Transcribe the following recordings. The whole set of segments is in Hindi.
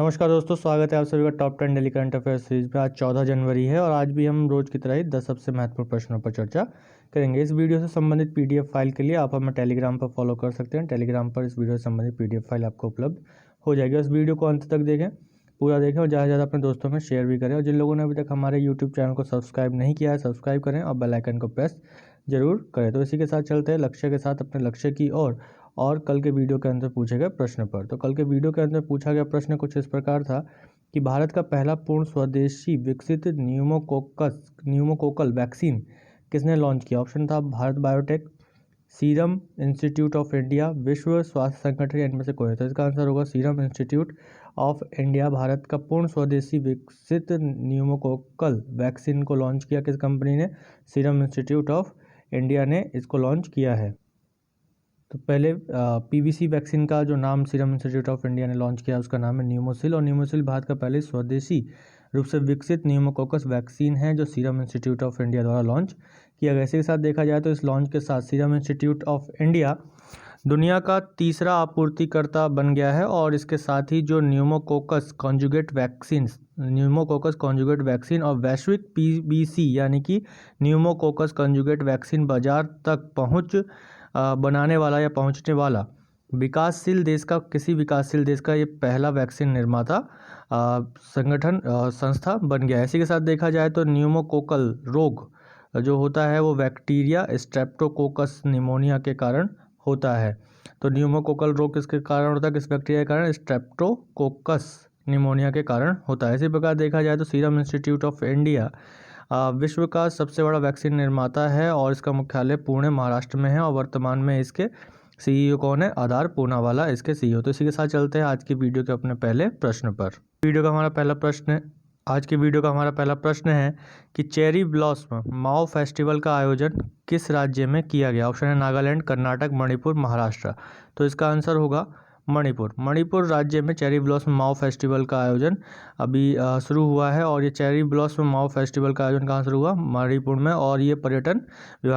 नमस्कार दोस्तों, स्वागत है आप सभी का top 10 daily current affair series में। आज 14 जनवरी है और आज भी हम रोज की तरह ही 10 सबसे महत्वपूर्ण प्रश्नों पर चर्चा करेंगे। इस वीडियो से संबंधित पीडीएफ फाइल के लिए आप हमें टेलीग्राम पर फॉलो कर सकते हैं। टेलीग्राम पर इस वीडियो से संबंधित पीडीएफ फाइल आपको उपलब्ध हो जाएगी। इस वीडियो को अंत तक देखें, पूरा देखें और ज़्यादा से ज़्यादा अपने दोस्तों में शेयर भी करें। और जिन लोगों ने अभी तक हमारे यूट्यूब चैनल को सब्सक्राइब नहीं किया है, सब्सक्राइब करें और बेल आइकन को प्रेस जरूर करें। तो इसी के साथ चलते हैं लक्ष्य के साथ अपने लक्ष्य की ओर और कल के वीडियो के अंदर पूछे गए प्रश्न पर। तो कल के वीडियो के अंदर पूछा गया प्रश्न कुछ इस प्रकार था कि भारत का पहला पूर्ण स्वदेशी विकसित न्यूमोकोकल वैक्सीन किसने लॉन्च किया। ऑप्शन था Bharat biotech, serum institute of India, विश्व स्वास्थ्य संगठन, इनमें से कोई है। तो इसका आंसर होगा serum institute of India. Bharat का पूर्ण स्वदेशी विकसित न्यूमोकोकल वैक्सीन को लॉन्च किया किस कंपनी ने? सीरम इंस्टीट्यूट ऑफ इंडिया ने इसको लॉन्च किया है। तो पहले पीवीसी वैक्सीन का जो नाम सीरम इंस्टीट्यूट ऑफ इंडिया ने लॉन्च किया उसका नाम है न्यूमोसिल, और न्यूमोसिल भारत का पहले स्वदेशी रूप से विकसित न्यूमोकोकस वैक्सीन है जो सीरम इंस्टीट्यूट ऑफ इंडिया द्वारा लॉन्च किया गया। इसी के साथ देखा जाए तो इस लॉन्च के साथ सीरम इंस्टीट्यूट ऑफ इंडिया दुनिया का तीसरा आपूर्तिकर्ता बन गया है। और इसके साथ ही जो न्यूमोकोकस कॉन्जुगेट वैक्सीन और वैश्विक पीबीसी यानी कि न्यूमोकोकस कॉन्जुगेट वैक्सीन बाजार तक बनाने वाला या पहुंचने वाला किसी विकासशील देश का ये पहला वैक्सीन निर्माता संस्था बन गया है। इसी के साथ देखा जाए तो न्यूमोकोकल रोग जो होता है वो बैक्टीरिया स्ट्रेप्टोकोकस निमोनिया के कारण होता है। तो न्यूमोकोकल रोग किसके कारण होता है, किस बैक्टीरिया के कारण? स्ट्रेप्टोकोकस निमोनिया के कारण होता है। इसी प्रकार देखा जाए तो सीरम इंस्टीट्यूट ऑफ इंडिया विश्व का सबसे बड़ा वैक्सीन निर्माता है और इसका मुख्यालय पुणे महाराष्ट्र में है। और वर्तमान में इसके सीईओ कौन है? आधार पूनावाला इसके सीईओ। तो इसी के साथ चलते हैं आज की वीडियो के अपने पहले प्रश्न पर। आज के वीडियो का हमारा पहला प्रश्न है कि चेरी ब्लॉसम माओ फेस्टिवल का आयोजन किस राज्य में किया गया। ऑप्शन है नागालैंड, कर्नाटक, मणिपुर, महाराष्ट्र। तो इसका आंसर होगा मणिपुर राज्य में चेरी ब्लॉसम माओ फेस्टिवल का आयोजन अभी शुरू हुआ है। और ये चेरी ब्लॉसम माओ फेस्टिवल का आयोजन कहाँ शुरू हुआ? मणिपुर में। और ये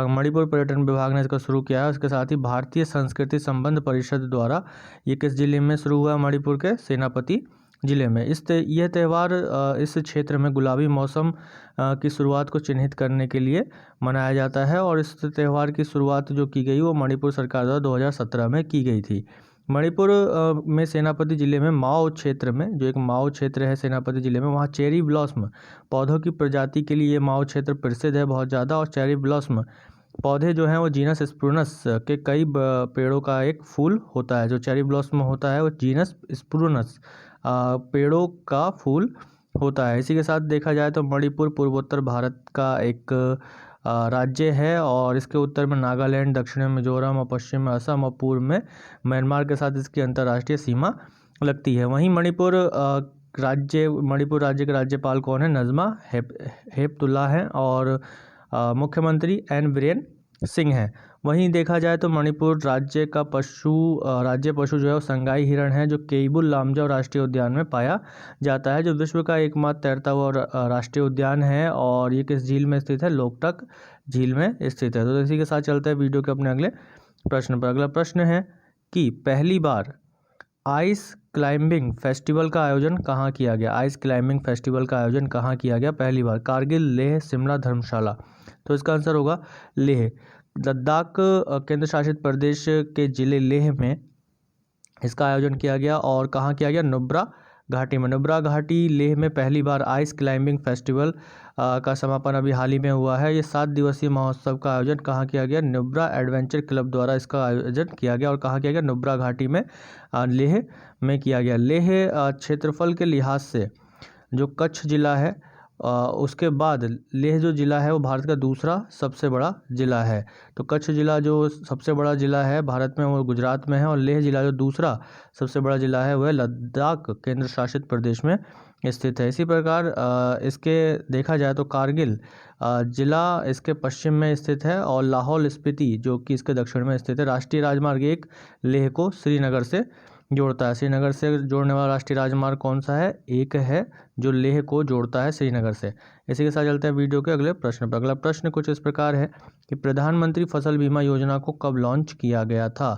मणिपुर पर्यटन विभाग ने इसका शुरू किया है। उसके साथ ही भारतीय संस्कृति संबंध परिषद द्वारा ये किस जिले में शुरू हुआ? मणिपुर के सेनापति जिले में। यह त्यौहार इस क्षेत्र में गुलाबी मौसम की शुरुआत को चिन्हित करने के लिए मनाया जाता है। और इस त्यौहार की शुरुआत जो की गई वो मणिपुर सरकार द्वारा 2017 में की गई थी। मणिपुर में सेनापति जिले में माओ क्षेत्र में, जो एक माओ क्षेत्र है सेनापति जिले में, वहाँ चेरी ब्लॉसम पौधों की प्रजाति के लिए ये माओ क्षेत्र प्रसिद्ध है बहुत ज़्यादा। और चेरी ब्लॉसम पौधे जो हैं वो जीनस स्प्रूनस के कई पेड़ों का एक फूल होता है। जो चेरी ब्लॉसम होता है वो जीनस स्प्रूनस पेड़ों का फूल होता है। इसी के साथ देखा जाए तो मणिपुर पूर्वोत्तर भारत का एक राज्य है और इसके उत्तर में नागालैंड, दक्षिण में मिजोरम और पश्चिम में असम और पूर्व में म्यांमार के साथ इसकी अंतर्राष्ट्रीय सीमा लगती है। वहीं मणिपुर राज्य के राज्यपाल कौन है? नज़मा हेपतुल्ला हैं और मुख्यमंत्री एन बीरेन सिंह हैं। वहीं देखा जाए तो मणिपुर राज्य पशु जो है वो संगाई हिरण है जो केइबुल लामजाओ राष्ट्रीय उद्यान में पाया जाता है, जो विश्व का एकमात्र तैरता हुआ राष्ट्रीय उद्यान है। और ये किस झील में स्थित है? लोकटक झील में स्थित है। तो इसी के साथ चलते हैं वीडियो के अपने अगले प्रश्न पर। अगला प्रश्न है कि पहली बार आइस क्लाइंबिंग फेस्टिवल का आयोजन कहाँ किया गया? आइस क्लाइंबिंग फेस्टिवल का आयोजन कहाँ किया गया पहली बार? कारगिल, लेह, शिमला, धर्मशाला। तो इसका आंसर होगा लेह। लद्दाख केंद्र शासित प्रदेश के जिले लेह में इसका आयोजन किया गया। और कहाँ किया गया? नुब्रा घाटी में। नुब्रा घाटी लेह में पहली बार आइस क्लाइंबिंग फेस्टिवल का समापन अभी हाल ही में हुआ है। ये 7 दिवसीय महोत्सव का आयोजन कहाँ किया गया? नुब्रा एडवेंचर क्लब द्वारा इसका आयोजन किया गया। और कहाँ किया गया? नुब्रा घाटी में, लेह में किया गया। लेह क्षेत्रफल के लिहाज से जो कच्छ जिला है उसके बाद लेह जो जिला है वो भारत का दूसरा सबसे बड़ा जिला है। तो कच्छ जिला जो सबसे बड़ा जिला है भारत में वो गुजरात में है, और लेह जिला जो दूसरा सबसे बड़ा जिला है वह लद्दाख केंद्र शासित प्रदेश में स्थित है। इसी प्रकार इसके देखा जाए तो कारगिल जिला इसके पश्चिम में स्थित है और लाहौल स्पीति जो कि इसके दक्षिण में स्थित है। राष्ट्रीय राजमार्ग 1 लेह को श्रीनगर से जोड़ता है। श्रीनगर से जोड़ने वाला राष्ट्रीय राजमार्ग कौन सा है? एक है जो लेह को जोड़ता है श्रीनगर से। इसी के साथ चलते हैं वीडियो के अगले प्रश्न पर। अगला प्रश्न कुछ इस प्रकार है कि प्रधानमंत्री फसल बीमा योजना को कब लॉन्च किया गया था?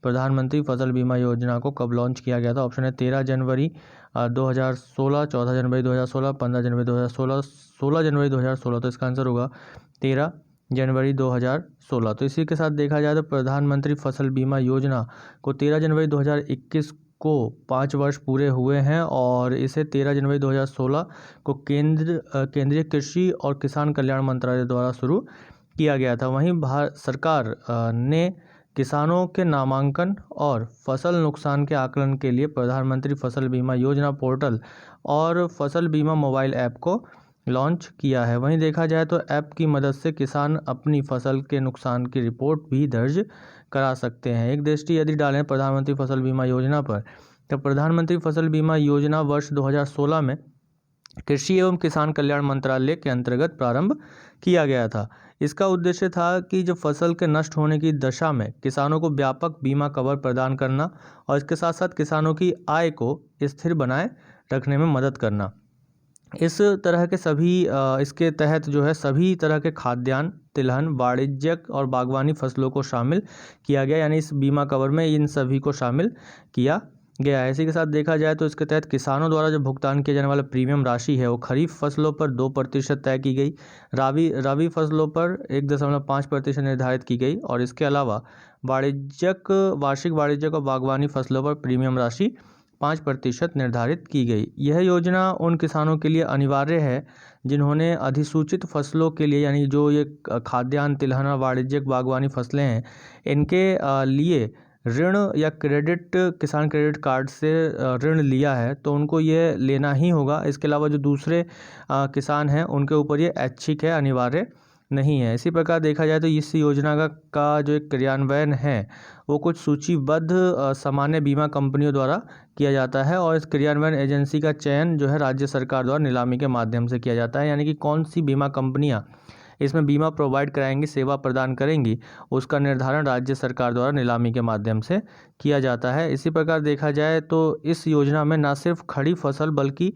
प्रधानमंत्री फसल बीमा योजना को कब लॉन्च किया गया था? ऑप्शन है 13 जनवरी 2016, 14 जनवरी 2016, 15 जनवरी 2016, 16 जनवरी 2016। तो इसका आंसर होगा 13 जनवरी 2016। तो इसी के साथ देखा जाए तो प्रधानमंत्री फसल बीमा योजना को 13 जनवरी 2021 को 5 वर्ष पूरे हुए हैं और इसे 13 जनवरी 2016 को केंद्रीय कृषि और किसान कल्याण मंत्रालय द्वारा शुरू किया गया था। वहीं भारत सरकार ने किसानों के नामांकन और फसल नुकसान के आकलन के लिए प्रधानमंत्री फसल बीमा योजना पोर्टल और फसल बीमा मोबाइल ऐप को लॉन्च किया है। वहीं देखा जाए तो ऐप की मदद से किसान अपनी फसल के नुकसान की रिपोर्ट भी दर्ज करा सकते हैं। एक दृष्टि यदि डालें प्रधानमंत्री फसल बीमा योजना पर, तो प्रधानमंत्री फसल बीमा योजना वर्ष 2016 में कृषि एवं किसान कल्याण मंत्रालय के अंतर्गत प्रारंभ किया गया था। इसका उद्देश्य था कि जो फसल के नष्ट होने की दशा में किसानों को व्यापक बीमा कवर प्रदान करना और इसके साथ साथ किसानों की आय को स्थिर बनाए रखने में मदद करना। इस तरह के इसके तहत जो है सभी तरह के खाद्यान्न, तिलहन, वाणिज्यिक और बागवानी फसलों को शामिल किया गया, यानी इस बीमा कवर में इन सभी को शामिल किया गया है। इसी के साथ देखा जाए तो इसके तहत किसानों द्वारा जो भुगतान किया जाने वाला प्रीमियम राशि है वो खरीफ फसलों पर 2% तय की गई, रबी फसलों पर 1.5% निर्धारित की गई और इसके अलावा वार्षिक वाणिज्यिक और बागवानी फसलों पर प्रीमियम राशि 5% निर्धारित की गई। यह योजना उन किसानों के लिए अनिवार्य है जिन्होंने अधिसूचित फसलों के लिए, यानी जो ये खाद्यान्न, तिलहन और वाणिज्यिक बागवानी फसलें हैं, इनके लिए ऋण या किसान क्रेडिट कार्ड से ऋण लिया है तो उनको ये लेना ही होगा। इसके अलावा जो दूसरे किसान हैं उनके ऊपर ये ऐच्छिक है, अनिवार्य नहीं है। इसी प्रकार देखा जाए तो इस योजना का जो एक क्रियान्वयन है वो कुछ सूचीबद्ध सामान्य बीमा कंपनियों द्वारा किया जाता है और इस क्रियान्वयन एजेंसी का चयन जो है राज्य सरकार द्वारा नीलामी के माध्यम से किया जाता है, यानी कि कौन सी बीमा कंपनियां इसमें बीमा प्रोवाइड कराएंगी, सेवा प्रदान करेंगी, उसका निर्धारण राज्य सरकार द्वारा नीलामी के माध्यम से किया जाता है। इसी प्रकार देखा जाए तो इस योजना में न सिर्फ खड़ी फसल बल्कि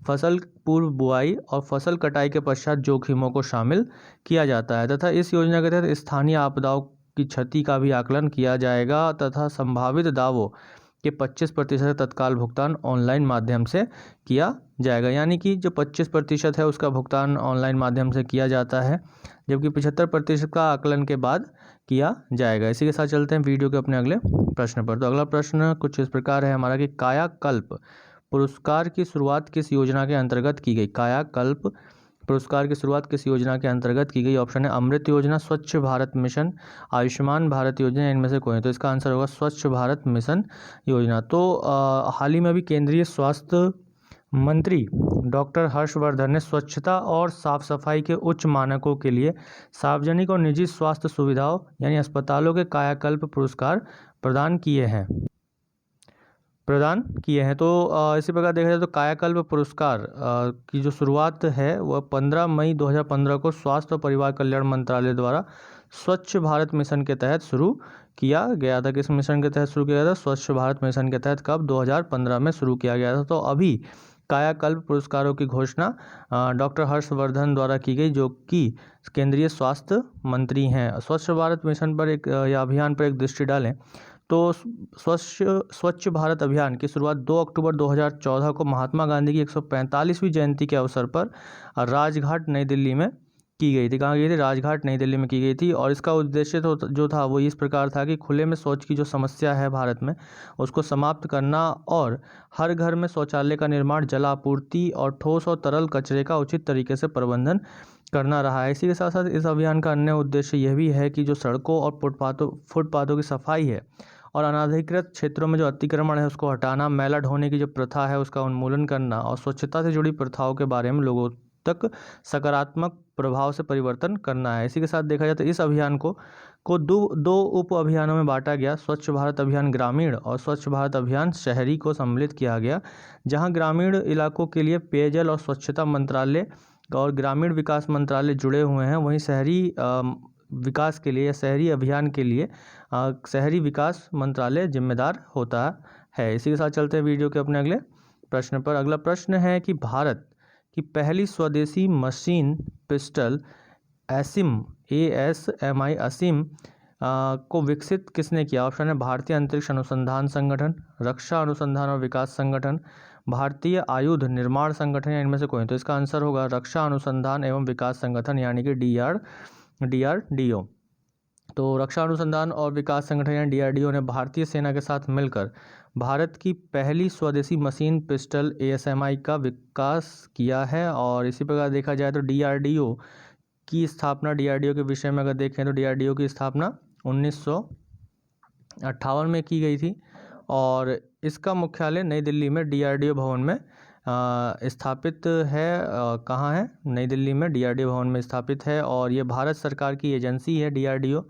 फसल पूर्व बुआई और फसल कटाई के पश्चात जोखिमों को शामिल किया जाता है तथा इस योजना के तहत स्थानीय आपदाओं की क्षति का भी आकलन किया जाएगा तथा संभावित दावों के 25% तत्काल भुगतान ऑनलाइन माध्यम से किया जाएगा, यानी कि जो 25% है उसका भुगतान ऑनलाइन माध्यम से किया जाता है जबकि 75% का आकलन के बाद किया जाएगा। इसी के साथ चलते हैं वीडियो के अपने अगले प्रश्न पर। तो अगला प्रश्न कुछ इस प्रकार है हमारा कि कायाकल्प पुरस्कार की शुरुआत किस योजना के अंतर्गत की गई? कायाकल्प पुरस्कार की शुरुआत किस योजना के अंतर्गत की गई? ऑप्शन है अमृत योजना, स्वच्छ भारत मिशन, आयुष्मान भारत योजना, इनमें से कोई। तो इसका आंसर होगा स्वच्छ भारत मिशन योजना। तो हाल ही में अभी केंद्रीय स्वास्थ्य मंत्री डॉक्टर हर्षवर्धन ने स्वच्छता और साफ सफाई के उच्च मानकों के लिए सार्वजनिक और निजी स्वास्थ्य सुविधाओं यानी अस्पतालों के कायाकल्प पुरस्कार प्रदान किए हैं। तो इसी प्रकार देखा जाए तो कायाकल्प पुरस्कार की जो शुरुआत है वह 15 मई 2015 को स्वास्थ्य और परिवार कल्याण मंत्रालय द्वारा स्वच्छ भारत मिशन के तहत शुरू किया गया था। किस मिशन के तहत शुरू किया गया था? स्वच्छ भारत मिशन के तहत कब? 2015 में शुरू किया गया था। तो अभी कायाकल्प पुरस्कारों की घोषणा डॉक्टर हर्षवर्धन द्वारा की गई जो कि केंद्रीय स्वास्थ्य मंत्री हैं। स्वच्छ भारत मिशन पर या अभियान पर एक दृष्टि डालें तो स्वच्छ भारत अभियान की शुरुआत 2 अक्टूबर 2014 को महात्मा गांधी की 145वीं जयंती के अवसर पर राजघाट नई दिल्ली में की गई थी। कहाँ गई थी? राजघाट नई दिल्ली में की गई थी और इसका उद्देश्य जो था वो इस प्रकार था कि खुले में शौच की जो समस्या है भारत में उसको समाप्त करना और हर घर में शौचालय का निर्माण, जल आपूर्ति और ठोस और तरल कचरे का उचित तरीके से प्रबंधन करना रहा है। इसी के साथ साथ इस अभियान का अन्य उद्देश्य यह भी है कि जो सड़कों और फुटपाथों की सफाई है और अनाधिकृत क्षेत्रों में जो अतिक्रमण है उसको हटाना, मैला ढोने की जो प्रथा है उसका उन्मूलन करना और स्वच्छता से जुड़ी प्रथाओं के बारे में लोगों तक सकारात्मक प्रभाव से परिवर्तन करना है। इसी के साथ देखा जाए तो इस अभियान को दो उप अभियानों में बांटा गया। स्वच्छ भारत अभियान ग्रामीण और स्वच्छ भारत अभियान शहरी को सम्मिलित किया गया, जहां ग्रामीण इलाकों के लिए पेयजल और स्वच्छता मंत्रालय और ग्रामीण विकास मंत्रालय जुड़े हुए हैं। वहीं शहरी विकास के लिए या शहरी अभियान के लिए शहरी विकास मंत्रालय जिम्मेदार होता है। इसी के साथ चलते हैं वीडियो के अपने अगले प्रश्न पर। अगला प्रश्न है कि भारत की पहली स्वदेशी मशीन पिस्टल ASIM को विकसित किसने किया? ऑप्शन है भारतीय अंतरिक्ष अनुसंधान संगठन, रक्षा अनुसंधान और विकास संगठन, भारतीय आयुध निर्माण संगठन या इनमें से कोई। तो इसका आंसर होगा रक्षा अनुसंधान एवं विकास संगठन यानी कि DRDO। तो रक्षा अनुसंधान और विकास संगठन यानी DRDO ने भारतीय सेना के साथ मिलकर भारत की पहली स्वदेशी मशीन पिस्टल ASMI का विकास किया है। और इसी प्रकार देखा जाए तो DRDO की स्थापना, DRDO के विषय में अगर देखें तो DRDO की स्थापना 1958 में की गई थी और इसका मुख्यालय नई दिल्ली में DRDO भवन में स्थापित है। कहाँ है? नई दिल्ली में DRDO भवन में स्थापित है और ये भारत सरकार की एजेंसी है DRDO।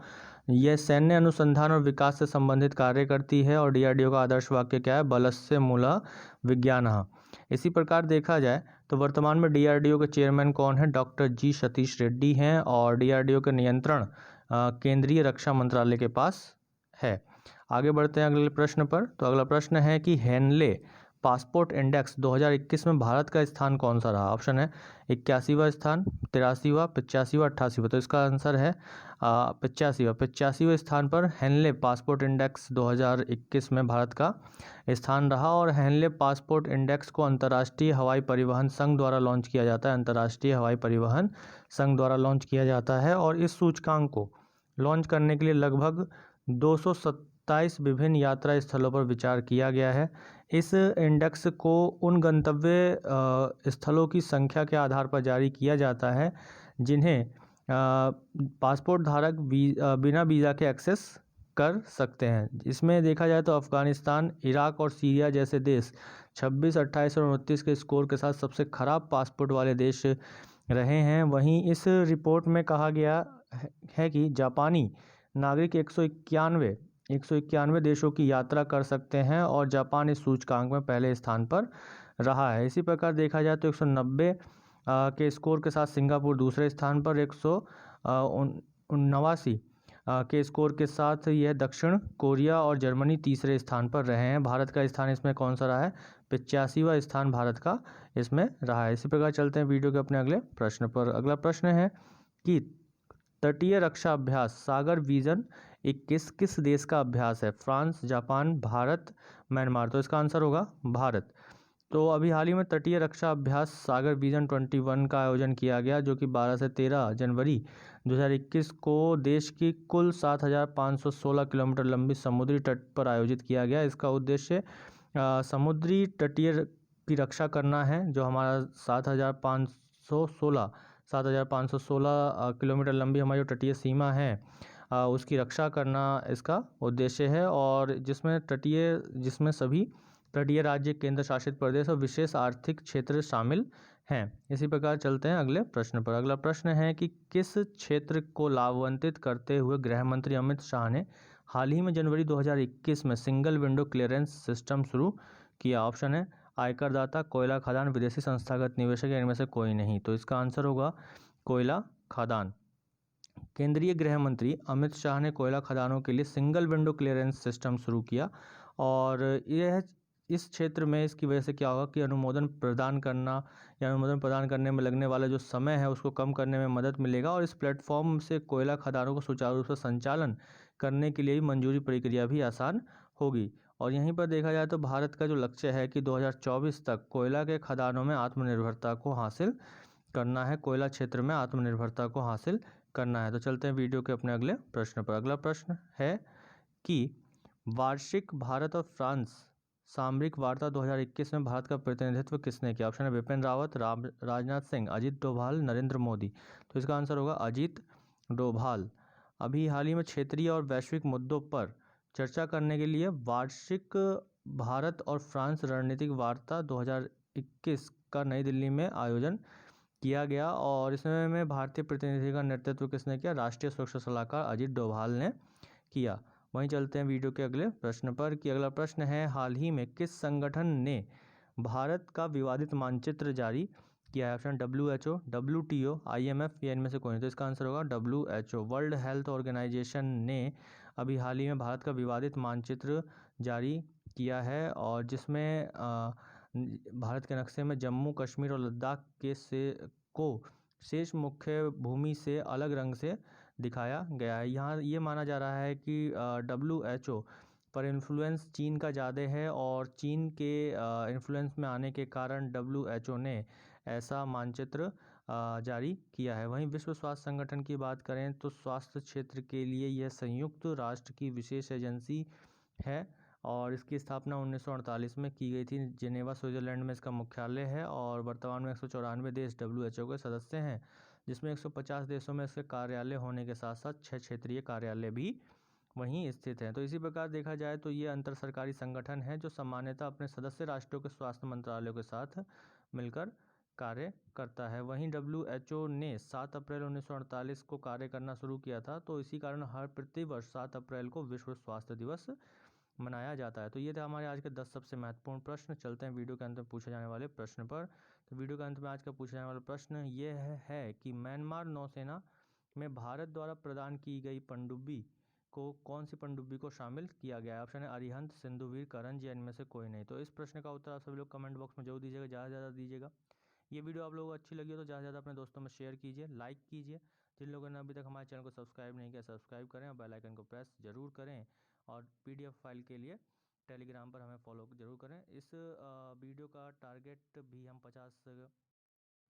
यह सैन्य अनुसंधान और विकास से संबंधित कार्य करती है और DRDO का आदर्श वाक्य क्या है? बलस्य मूला विज्ञानः। इसी प्रकार देखा जाए तो वर्तमान में DRDO के चेयरमैन कौन है? डॉक्टर जी सतीश रेड्डी हैं और DRDO के नियंत्रण केंद्रीय रक्षा मंत्रालय के पास है। आगे बढ़ते हैं अगले प्रश्न पर। तो अगला प्रश्न है कि हेनले पासपोर्ट इंडेक्स 2021 में भारत का स्थान कौन सा रहा? ऑप्शन है 81वां स्थान, 83वां, 85वां, 88वां। तो इसका आंसर है 85वां स्थान पर हेनले पासपोर्ट इंडेक्स 2021 में भारत का स्थान रहा। और हेनले पासपोर्ट इंडेक्स को अंतर्राष्ट्रीय हवाई परिवहन संघ द्वारा लॉन्च किया जाता है। अंतर्राष्ट्रीय हवाई परिवहन संघ द्वारा लॉन्च किया जाता है और इस सूचकांक को लॉन्च करने के लिए लगभग 227 विभिन्न यात्रा स्थलों पर विचार किया गया है। इस इंडेक्स को उन गंतव्य स्थलों की संख्या के आधार पर जारी किया जाता है जिन्हें पासपोर्ट धारक बिना वीज़ा के एक्सेस कर सकते हैं। इसमें देखा जाए तो अफ़गानिस्तान, इराक और सीरिया जैसे देश 26, 28 और 29 के स्कोर के साथ सबसे खराब पासपोर्ट वाले देश रहे हैं। वहीं इस रिपोर्ट में कहा गया है कि जापानी नागरिक 191 देशों की यात्रा कर सकते हैं और जापान इस सूचकांक में पहले स्थान पर रहा है। इसी प्रकार देखा जाए तो 190 के स्कोर के साथ सिंगापुर दूसरे स्थान पर, 189 के स्कोर के साथ यह दक्षिण कोरिया और जर्मनी तीसरे स्थान पर रहे हैं। भारत का स्थान इसमें कौन सा रहा है? 85वां स्थान भारत का इसमें रहा है। इसी प्रकार चलते हैं वीडियो के अपने अगले प्रश्न पर। अगला प्रश्न है कि तटीय रक्षा अभ्यास सागर विजन 21 किस देश का अभ्यास है? France, Japan, Bharat, Myanmar. तो इसका आंसर होगा भारत। तो अभी हाल ही में तटीय रक्षा अभ्यास सागर विजन 21 का आयोजन किया गया जो कि 12 से 13 जनवरी 2021 को देश की कुल 7,516 किलोमीटर लंबी समुद्री तट पर आयोजित किया गया। इसका उद्देश्य समुद्री तटीय की रक्षा करना है। जो हमारा 7,516 किलोमीटर लंबी हमारी जो तटीय सीमा है उसकी रक्षा करना इसका उद्देश्य है और जिसमें सभी तटीय राज्य, केंद्र शासित प्रदेश और विशेष आर्थिक क्षेत्र शामिल हैं। इसी प्रकार चलते हैं अगले प्रश्न पर। अगला प्रश्न है कि किस क्षेत्र को लाभान्वित करते हुए गृह मंत्री अमित शाह ने हाल ही में जनवरी 2021 में सिंगल विंडो क्लियरेंस सिस्टम शुरू किया? ऑप्शन है आयकर दाता, कोयला खदान, विदेशी संस्थागत निवेशक या इनमें से कोई नहीं। तो इसका आंसर होगा कोयला खदान। केंद्रीय गृह मंत्री अमित शाह ने कोयला खदानों के लिए सिंगल विंडो क्लियरेंस सिस्टम शुरू किया और यह इस क्षेत्र में इसकी वजह से क्या होगा कि अनुमोदन प्रदान करने में लगने वाला जो समय है उसको कम करने में मदद मिलेगा और इस प्लेटफॉर्म से कोयला खदानों को सुचारू रूप से संचालन करने के लिए मंजूरी प्रक्रिया भी आसान होगी। और यहीं पर देखा जाए तो भारत का जो लक्ष्य है कि 2024 तक कोयला के खदानों में आत्मनिर्भरता को हासिल करना है, कोयला क्षेत्र में आत्मनिर्भरता को हासिल करना है। तो चलते हैं वीडियो के अपने अगले प्रश्न पर। अगला प्रश्न है कि वार्षिक भारत और फ्रांस सामरिक वार्ता 2021 में भारत का प्रतिनिधित्व किसने किया? ऑप्शन है बिपिन रावत, राजनाथ सिंह, अजीत डोभाल, नरेंद्र मोदी। तो इसका आंसर होगा अजीत डोभाल। अभी हाल ही में क्षेत्रीय और वैश्विक मुद्दों पर चर्चा करने के लिए वार्षिक भारत और फ्रांस रणनीतिक वार्ता 2021 का नई दिल्ली में आयोजन किया गया और इसमें भारतीय प्रतिनिधि का नेतृत्व किसने किया? राष्ट्रीय सुरक्षा सलाहकार अजीत डोभाल ने किया। वहीं चलते हैं वीडियो के अगले प्रश्न पर कि अगला प्रश्न है हाल ही में किस संगठन ने भारत का विवादित मानचित्र जारी किया है? ऑप्शन WHO, WTO, IMF या इनमें से कोई नहीं। तो इसका आंसर होगा WHO। वर्ल्ड हेल्थ ऑर्गेनाइजेशन ने अभी हाल ही में भारत का विवादित मानचित्र जारी किया है और जिसमें भारत के नक्शे में जम्मू कश्मीर और लद्दाख के शेष मुख्य भूमि से अलग रंग से दिखाया गया है। यहाँ ये माना जा रहा है कि WHO पर इन्फ्लुएंस चीन का ज़्यादा है और चीन के इन्फ्लुएंस में आने के कारण WHO ने ऐसा मानचित्र जारी किया है। वहीं विश्व स्वास्थ्य संगठन की बात करें तो स्वास्थ्य क्षेत्र के लिए यह संयुक्त राष्ट्र की विशेष एजेंसी है और इसकी स्थापना 1948 में की गई थी। जिनेवा स्विट्जरलैंड में इसका मुख्यालय है और वर्तमान में 194 देश WHO के सदस्य हैं, जिसमें 150 देशों में इसके कार्यालय होने के साथ साथ 6 क्षेत्रीय कार्यालय भी वहीं स्थित हैं। तो इसी प्रकार देखा जाए तो ये अंतर सरकारी संगठन है जो सामान्यतः अपने सदस्य राष्ट्रों के स्वास्थ्य मंत्रालयों के साथ मिलकर कार्य करता है। वहीं WHO ने 7 अप्रैल 1948 को कार्य करना शुरू किया था, तो इसी कारण हर प्रतिवर्ष 7 अप्रैल को विश्व स्वास्थ्य दिवस मनाया जाता है। तो ये थे हमारे आज के 10 सबसे महत्वपूर्ण प्रश्न। चलते हैं वीडियो के अंत में पूछे जाने वाले प्रश्न पर। तो वीडियो के अंत में आज का पूछा जाने वाला प्रश्न ये है कि म्यांमार नौसेना में भारत द्वारा प्रदान की गई पनडुब्बी को कौन सी पनडुब्बी को शामिल किया गया है? ऑप्शन है अरिहंत, सिंधुवीर, करंज या इनमें से कोई नहीं। तो इस प्रश्न का उत्तर आप सभी लोग कमेंट बॉक्स में जरूर दीजिएगा, ज़्यादा से ज़्यादा दीजिएगा। ये वीडियो आप लोगों को अच्छी लगी हो तो ज़्यादा से ज़्यादा अपने दोस्तों में शेयर कीजिए, लाइक कीजिए। जिन लोगों ने अभी तक हमारे चैनल को सब्सक्राइब नहीं किया, सब्सक्राइब करें और बेल आइकन को प्रेस जरूर करें। और PDF फाइल के लिए टेलीग्राम पर हमें फॉलो जरूर करें। इस वीडियो का टारगेट भी हम 50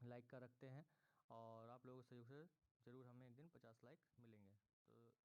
लाइक का रखते हैं और आप लोगों के सहयोग से ज़रूर हमें एक दिन 50 लाइक मिलेंगे। तो